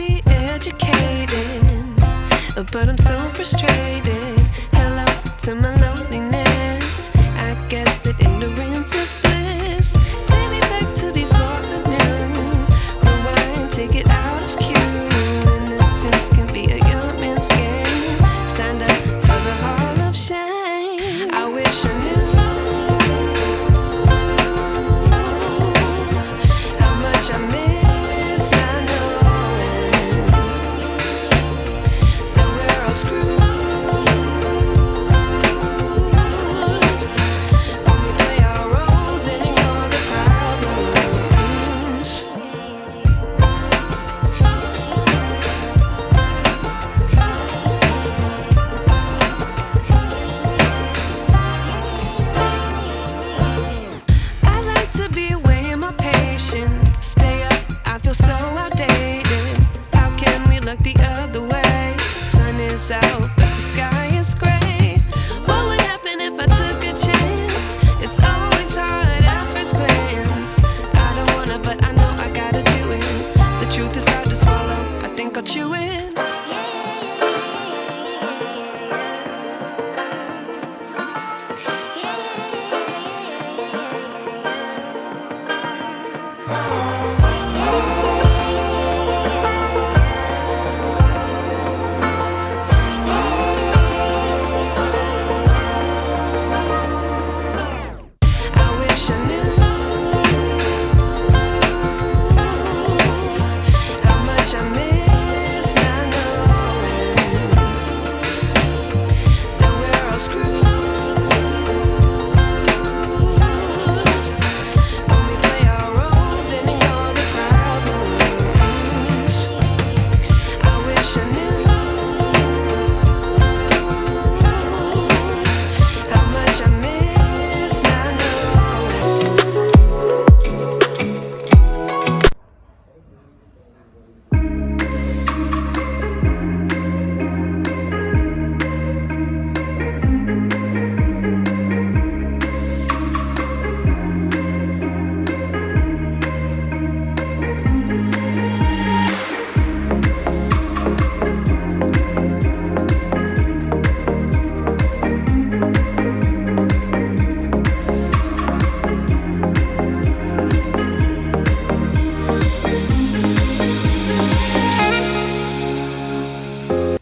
be educated, but I'm so frustrated. Hello to my loneliness. I guess that ignorance is bliss. Take me back to before I knew. Rewind, take it out of cue. Innocence can be a young man's game. Signed up for the hall of shame. I wish I knew how much I miss not knowing that we're all screwed. Stay up, I feel so outdated. How can we look the other way? Sun is out, but the sky is gray. What would happen if I took a chance? It's always hard at first glance. I don't wanna, but I know I gotta do it. The truth is hard to swallow, I think I'll chew it.